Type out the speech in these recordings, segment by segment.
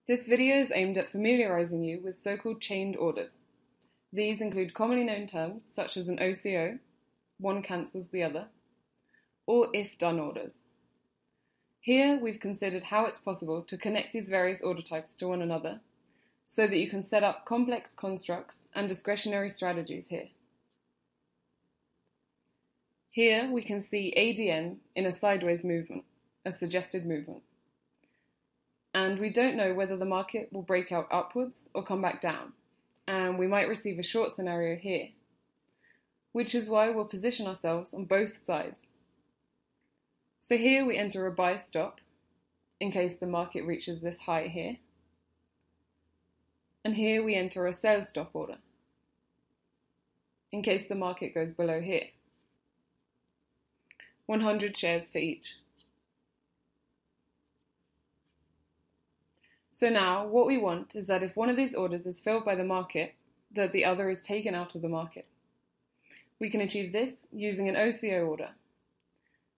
This video is aimed at familiarizing you with so-called chained orders. These include commonly known terms such as an OCO, one cancels the other, or if-done orders. Here we've considered how it's possible to connect these various order types to one another so that you can set up complex constructs and discretionary strategies here. Here we can see ADN in a sideways movement, a suggested movement. And we don't know whether the market will break out upwards or come back down, and we might receive a short scenario here, which is why we'll position ourselves on both sides. So here we enter a buy stop in case the market reaches this high here, and here we enter a sell stop order in case the market goes below here. 100 shares for each. So now what we want is that if one of these orders is filled by the market, that the other is taken out of the market. We can achieve this using an OCO order.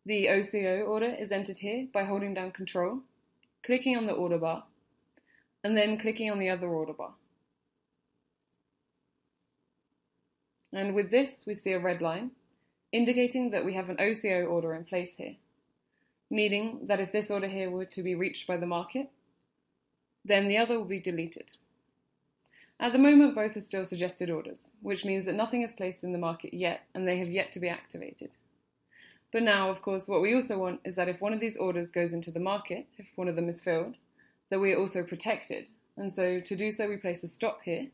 The OCO order is entered here by holding down Control, clicking on the order bar, and then clicking on the other order bar. And with this, we see a red line, indicating that we have an OCO order in place here, meaning that if this order here were to be reached by the market, then the other will be deleted. At the moment, both are still suggested orders, which means that nothing is placed in the market yet, and they have yet to be activated. But now, of course, what we also want is that if one of these orders goes into the market, if one of them is filled, that we are also protected. And so to do so, we place a stop here.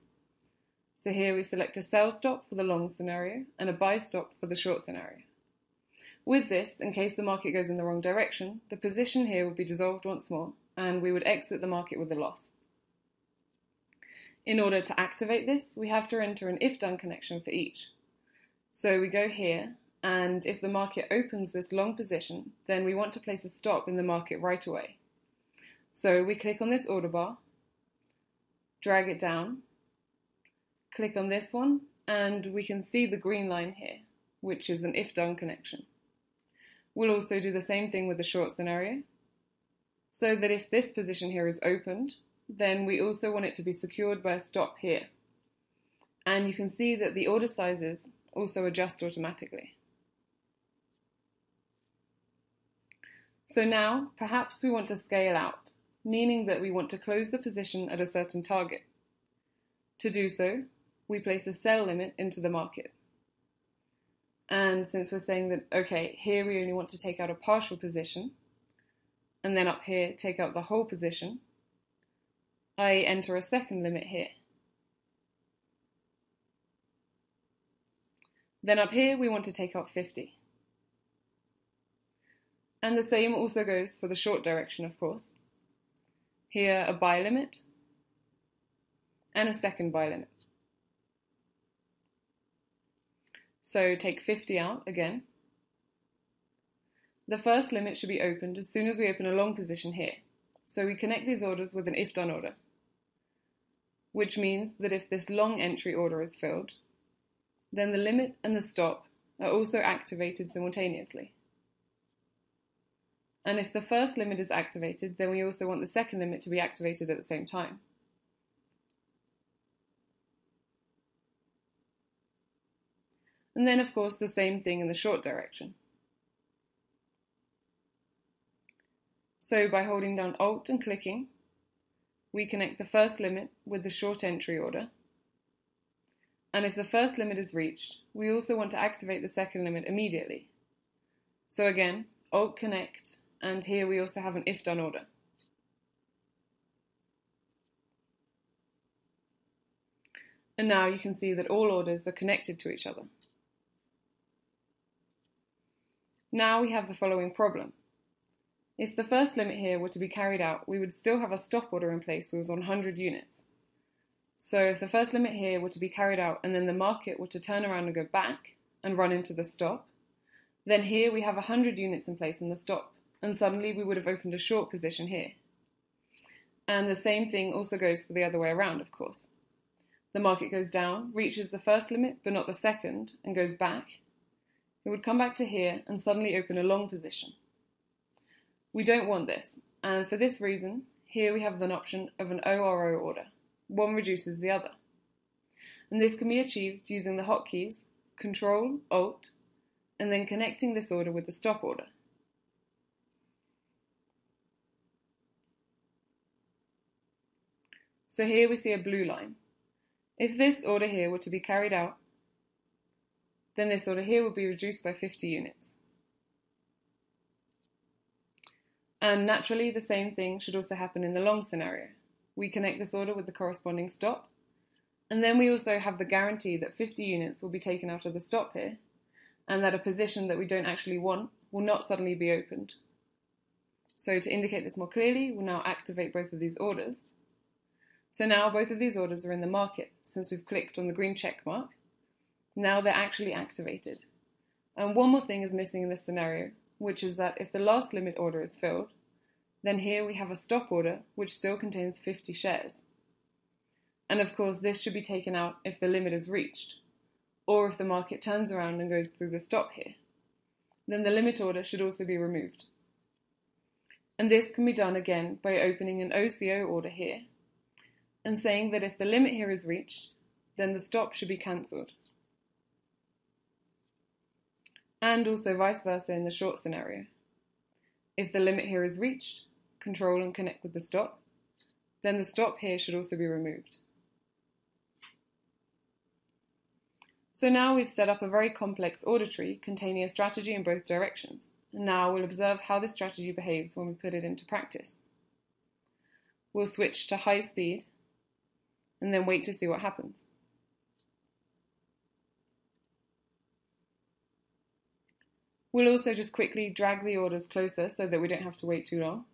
So here we select a sell stop for the long scenario and a buy stop for the short scenario. With this, in case the market goes in the wrong direction, the position here would be dissolved once more, and we would exit the market with a loss. In order to activate this, we have to enter an if-done connection for each. So we go here, and if the market opens this long position, then we want to place a stop in the market right away. So we click on this order bar, drag it down, click on this one, and we can see the green line here, which is an if-done connection. We'll also do the same thing with the short scenario, so that if this position here is opened, then we also want it to be secured by a stop here. And you can see that the order sizes also adjust automatically. So now, perhaps we want to scale out, meaning that we want to close the position at a certain target. To do so, we place a sell limit into the market. And since we're saying that, okay, here we only want to take out a partial position, and then up here take out the whole position, I enter a second limit here. Then up here we want to take out 50. And the same also goes for the short direction, of course. Here a buy limit and a second buy limit. So take 50 out again. The first limit should be opened as soon as we open a long position here. So we connect these orders with an if-done order, which means that if this long entry order is filled, then the limit and the stop are also activated simultaneously. And if the first limit is activated, then we also want the second limit to be activated at the same time. And then, of course, the same thing in the short direction. So by holding down Alt and clicking, we connect the first limit with the short entry order. And if the first limit is reached, we also want to activate the second limit immediately. So again, Alt connect, and here we also have an if-done order. And now you can see that all orders are connected to each other. Now we have the following problem. If the first limit here were to be carried out, we would still have a stop order in place with 100 units. So if the first limit here were to be carried out and then the market were to turn around and go back and run into the stop, then here we have 100 units in place in the stop, and suddenly we would have opened a short position here. And the same thing also goes for the other way around, of course. The market goes down, reaches the first limit but not the second, and goes back. It would come back to here and suddenly open a long position. We don't want this, and for this reason, here we have an option of an ORO order. One reduces the other. And this can be achieved using the hotkeys Control, Alt, and then connecting this order with the stop order. So here we see a blue line. If this order here were to be carried out, then this order here would be reduced by 50 units. And naturally, the same thing should also happen in the long scenario. We connect this order with the corresponding stop, and then we also have the guarantee that 50 units will be taken out of the stop here, and that a position that we don't actually want will not suddenly be opened. So to indicate this more clearly, we'll now activate both of these orders. So now both of these orders are in the market, since we've clicked on the green check mark. Now they're actually activated. And one more thing is missing in this scenario, which is that if the last limit order is filled, then here we have a stop order which still contains 50 shares. And of course this should be taken out if the limit is reached, or if the market turns around and goes through the stop here. Then the limit order should also be removed. And this can be done again by opening an OCO order here, and saying that if the limit here is reached, then the stop should be cancelled. And also vice versa in the short scenario. If the limit here is reached, control and connect with the stop, then the stop here should also be removed. So now we've set up a very complex order tree containing a strategy in both directions. And now we'll observe how this strategy behaves when we put it into practice. We'll switch to high speed and then wait to see what happens. We'll also just quickly drag the orders closer so that we don't have to wait too long.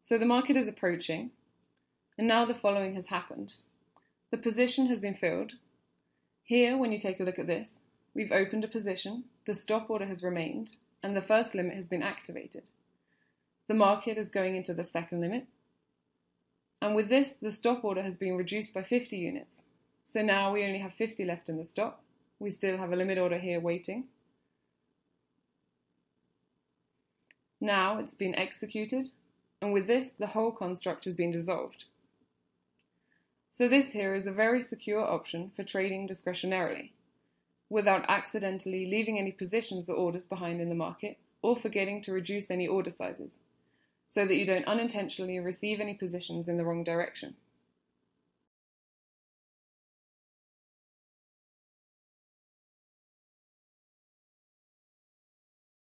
So the market is approaching, and now the following has happened. The position has been filled. Here, when you take a look at this, we've opened a position, the stop order has remained, and the first limit has been activated. The market is going into the second limit, and with this, the stop order has been reduced by 50 units. So now we only have 50 left in the stop. We still have a limit order here waiting. Now it's been executed, and with this, the whole construct has been dissolved. So this here is a very secure option for trading discretionarily, without accidentally leaving any positions or orders behind in the market, or forgetting to reduce any order sizes, so that you don't unintentionally receive any positions in the wrong direction.